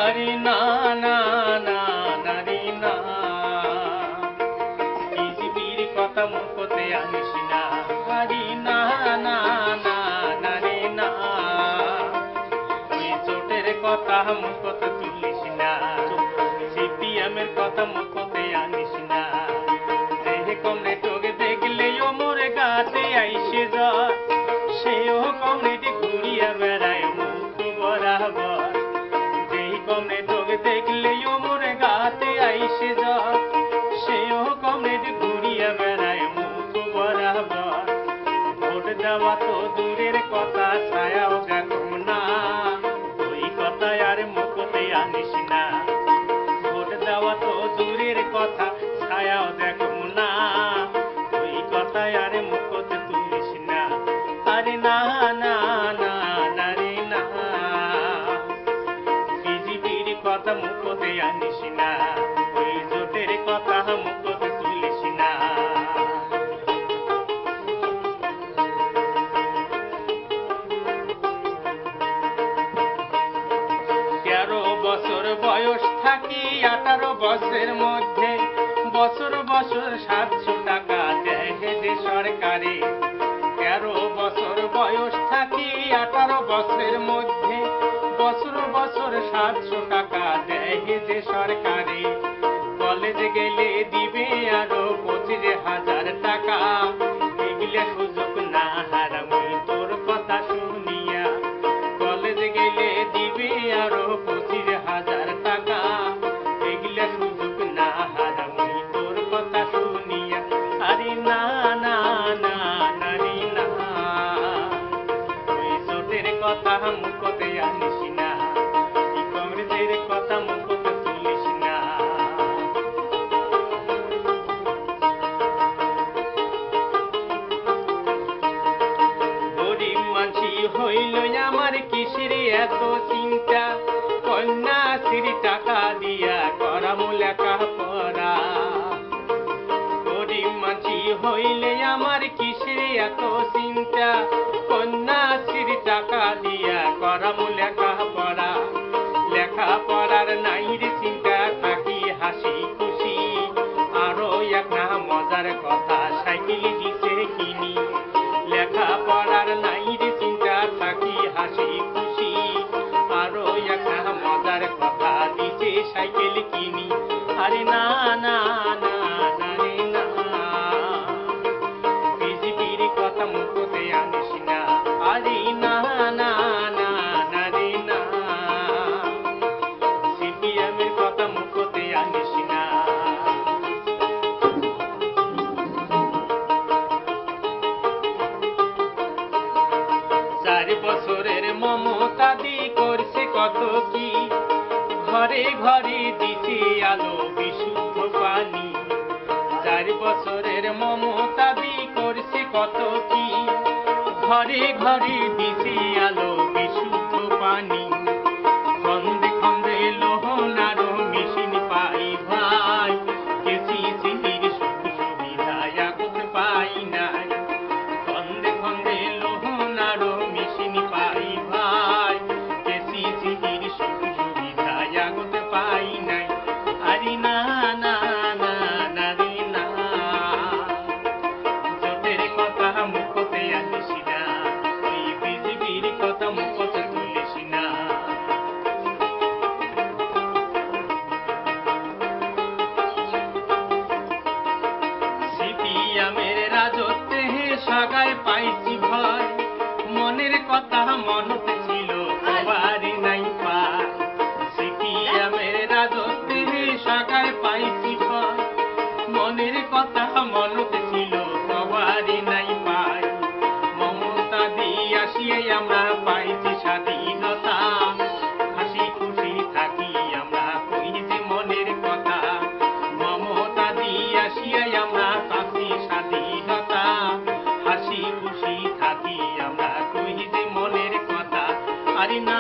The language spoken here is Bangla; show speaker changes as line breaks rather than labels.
আরে না না না নারী না, পৃথিবীর কথা মুখতে আনিস না। আরে না না না নারী না, ওই জোটের কথা মুখতে তুলিস না। সিপিএমের কথা মুখতে আনিস না। দেহে কমরেডকে দেখলে ও মোরে গাতে আইসে যায়, সেও কমরেড ঘুরিয়া বেড়ায় মুখ বরাবর। যেই কমরেডকে দেখলে ও মোরে গাতে আইসে যায়, সেও কমরেড ঘুরিয়া বেড়ায় মুখ বরাবর। ভোট দেওয়া তো দূরের কথা, ছায়াও দেখো না, ওই কথা আর মুখতে আনিস না। ভোট দেওয়া তো দূরের কথা, ছায়াও দেখো না, ওই কথা আর মুখতে তুলিস না। আরে না না না নারী না, বিজেপির কথা মুখতে আনিস না, ওই জোটের কথা মুখতে তুলিস না। 13 বছর বয়স থাকি 18 বছরের মধ্যে, বছর বছর 700 টাকা দেয় যে সরকারে। 13 বছর বয়স থাকি 18 বছরের মধ্যে, বছর বছর 700 টাকা দেয় যে সরকারে। কলেজে গেলে দিবে আরো 25,000 টাকা, এগুলা সুযোগ না হারামই তোর কথা শুনিয়া। কলেজে গেলে দিবে আরো 25,000 টাকা, এগুলা সুযোগ না হারামই তোর কথা শুনিয়া। আরে না না না নারী না, ওই জোটের কথা মুখতে আনিস না, কংগ্রেসের কথা মুখতে তুলিস না। গরিব মানসি হইল আমার কিসের এত চিন্তা, কন্যাশ্রীর টাকা দিয়া করামু লেখাপড়া। গরিব মানসি হইলে আমার কিসের এত চিন্তা, কন্যাশ্রীর টাকা দিয়া করামু লেখাপড়া। লেখাপড়ার নাই রে চিন্তা, থাকি হাসি খুশি। আরো এক না মজার কথা, সাইকেল দিছে কিনি। লেখাপড়ার নাই রে চিন্তা, থাকি হাসি খুশি। আরো এক না মজার কথা, দিছে সাইকেল কিনি। আরে না না না নারী না, বিজেপির কথা মুখতে আনিস না। আরে না না না নারী না, সিপিএমের কথা মুখতে আনিস না। 4 বছরের মমতা দি করছে কত কি, ঘরে ঘরে দিছে আলো বিশুদ্ধ পানি। 4 বছরের মমতা দি করছে কত কি, ঘরে ঘরে দিছে আলো বিশুদ্ধ পানি। খন্দে খন্দে লোহনার মেশিন পাই ভাই, কেসিসির সুখ সুবিধা আগত পাই নাই। খন্দে খন্দে লোহনার মেশিন পাই ভাই, কেসিসির সুখ সুবিধা আগত পাই নাই। আরে না না না নারী না, জোটের কথা মুখতে আনিস না, ওই বিজেপির কথা মুখতে তুলিস না। সিপিএমের রাজত্বে সাগায় পাইছি ভয়, মনের কথা মনতে ছিল সবারই নাই পায়। সিপিএমের রাজত্বে সাগায় পাইছি ভয়, মনের কথা মনতে ছিল সবারই নাই পায়। মমতা দিয়ে আসিয়ে আমরা পাইছি স্বাধীনতা, হাসি খুশি থাকি আমরা কই যে মনের কথা। মমতা দিয়ে আসিয়ে আমরা পাইছি স্বাধীনতা, হাসি খুশি থাকি আমরা কই যে মনের কথা। আরে না